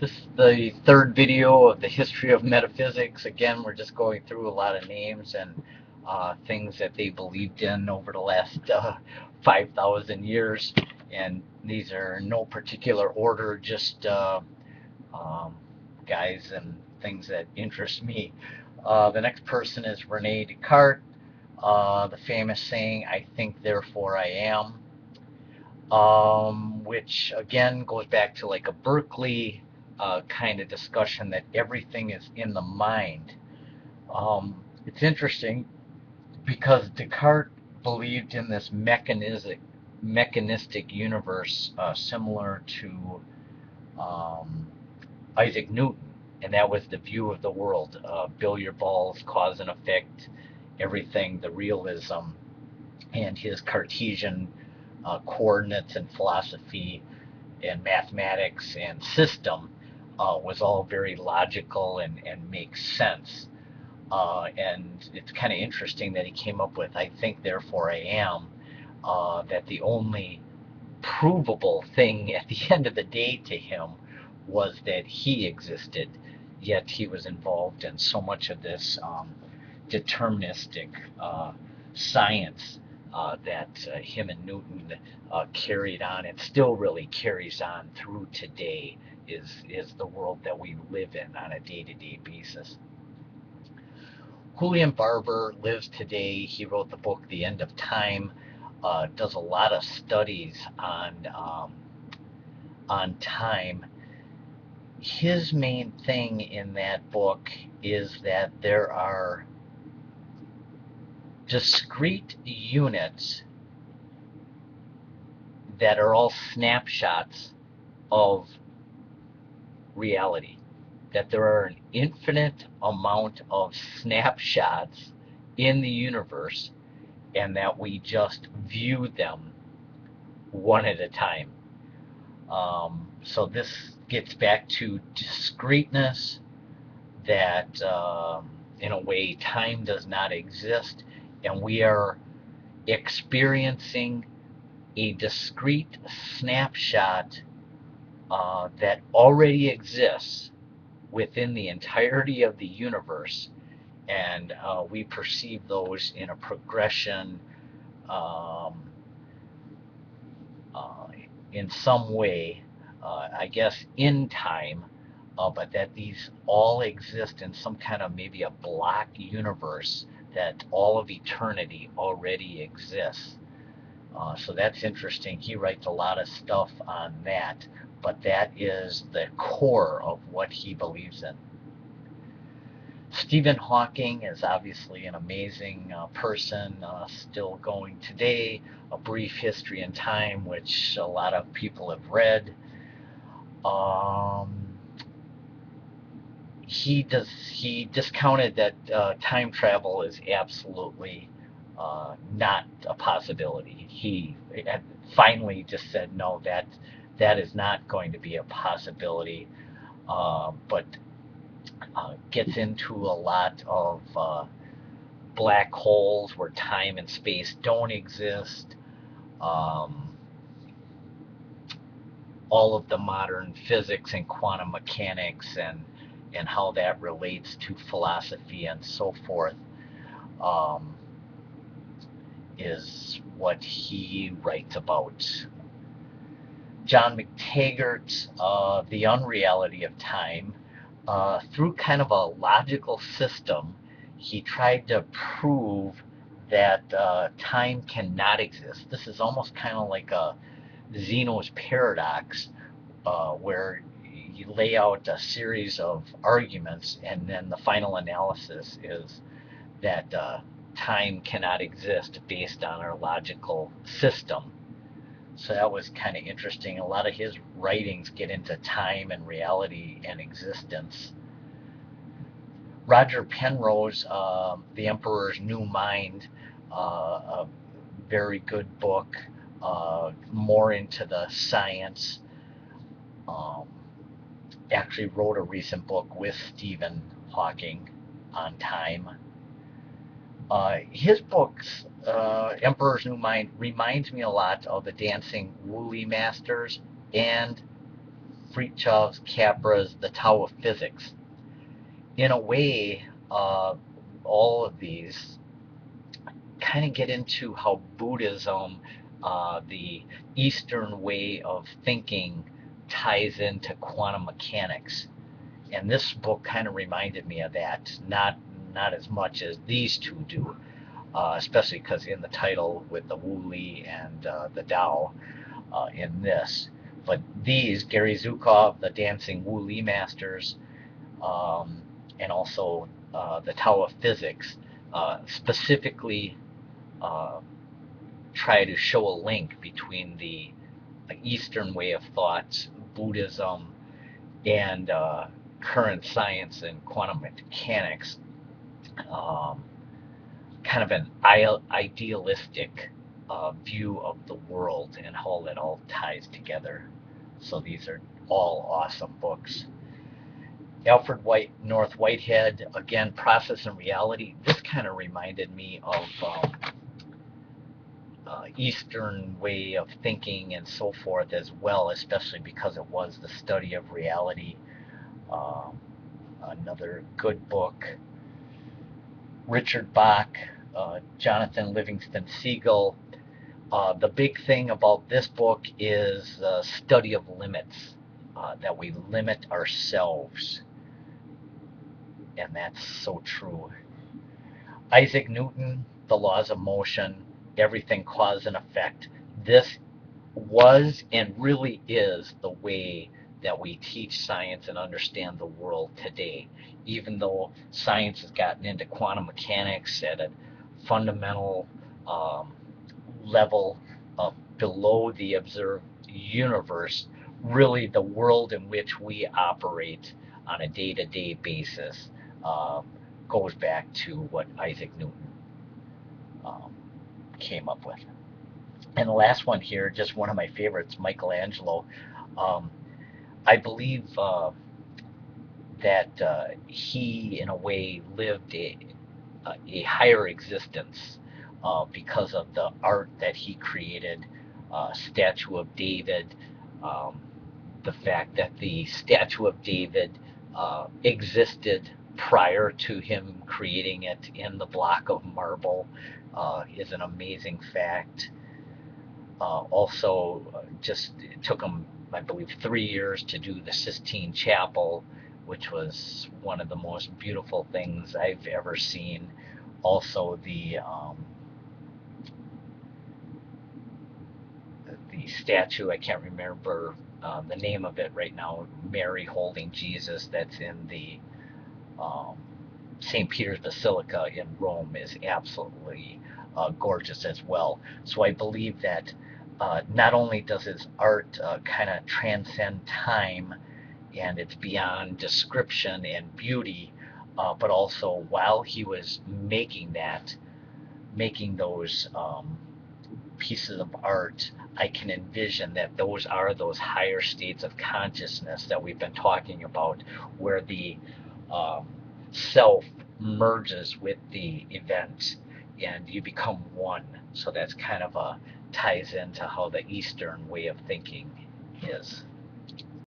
This is the third video of the history of metaphysics. Again, we're just going through a lot of names and things that they believed in over the last 5,000 years. And these are in no particular order, just guys and things that interest me. The next person is Rene Descartes, the famous saying, "I think, therefore I am," which again goes back to like a Berkeley kind of discussion that everything is in the mind. It's interesting because Descartes believed in this mechanistic universe similar to Isaac Newton, and that was the view of the world: billiard balls, cause and effect, everything, the realism, and his Cartesian coordinates and philosophy and mathematics and system was all very logical and makes sense. And it's kind of interesting that he came up with, "I think, therefore I am," that the only provable thing at the end of the day to him was that he existed, yet he was involved in so much of this deterministic science that him and Newton carried on and still really carries on through today, is the world that we live in on a day-to-day basis. Julian Barbour lives today. He wrote the book The End of Time, does a lot of studies on time. His main thing in that book is that there are discrete units that are all snapshots of reality, that there are an infinite amount of snapshots in the universe, and that we just view them one at a time. So this gets back to discreteness, that in a way time does not exist, and we are experiencing a discrete snapshot that already exists within the entirety of the universe, and we perceive those in a progression in some way, I guess in time, but that these all exist in some kind of maybe a block universe, that all of eternity already exists. So that's interesting. He writes a lot of stuff on that, but that is the core of what he believes in. Stephen Hawking is obviously an amazing person, still going today. A Brief History in Time, which a lot of people have read. He discounted that time travel is absolutely not a possibility. He finally just said, no, that is not going to be a possibility, but gets into a lot of black holes where time and space don't exist, all of the modern physics and quantum mechanics, and how that relates to philosophy and so forth, is what he writes about. John McTaggart's The Unreality of Time, through kind of a logical system, he tried to prove that time cannot exist. This is almost kind of like a Zeno's paradox, where you lay out a series of arguments, and then the final analysis is that time cannot exist based on our logical system. So that was kind of interesting. A lot of his writings get into time and reality and existence. Roger Penrose, The Emperor's New Mind, a very good book, more into the science. Actually wrote a recent book with Stephen Hawking on time. His books, Emperor's New Mind, reminds me a lot of the Dancing Woolly Masters and Fritjof's, Capra's, the Tao of Physics. In a way, all of these kind of get into how Buddhism, the Eastern way of thinking, ties into quantum mechanics. And this book kind of reminded me of that, not as much as these two do, especially because in the title with the Wu Li and the Tao in this. But these, Gary Zukov, the Dancing Wu Li Masters, and also the Tao of Physics, specifically try to show a link between the Eastern way of thought, Buddhism, and current science and quantum mechanics, kind of an idealistic view of the world and how that all ties together. So these are all awesome books. Alfred North Whitehead, again, Process and Reality. This kind of reminded me of Eastern way of thinking and so forth as well, especially because it was the study of reality. Another good book. Richard Bach, Jonathan Livingston Seagull. The big thing about this book is the study of limits, that we limit ourselves. And that's so true. Isaac Newton, The Laws of Motion, Everything Cause and Effect. This was and really is the way that we teach science and understand the world today. Even though science has gotten into quantum mechanics at a fundamental level below the observed universe, really the world in which we operate on a day-to-day basis goes back to what Isaac Newton came up with. And the last one here, just one of my favorites, Michelangelo. I believe that he, in a way, lived a higher existence because of the art that he created. Statue of David, the fact that the Statue of David existed prior to him creating it in the block of marble is an amazing fact. Also, just it took him, I believe, 3 years to do the Sistine Chapel, which was one of the most beautiful things I've ever seen. Also, the statue, I can't remember the name of it right now, Mary holding Jesus, that's in the St. Peter's Basilica in Rome, is absolutely gorgeous as well. So I believe that not only does his art kind of transcend time and it's beyond description and beauty, but also while he was making those pieces of art, I can envision that those are those higher states of consciousness that we've been talking about, where the self merges with the event and you become one. So that's kind of ties into how the Eastern way of thinking is.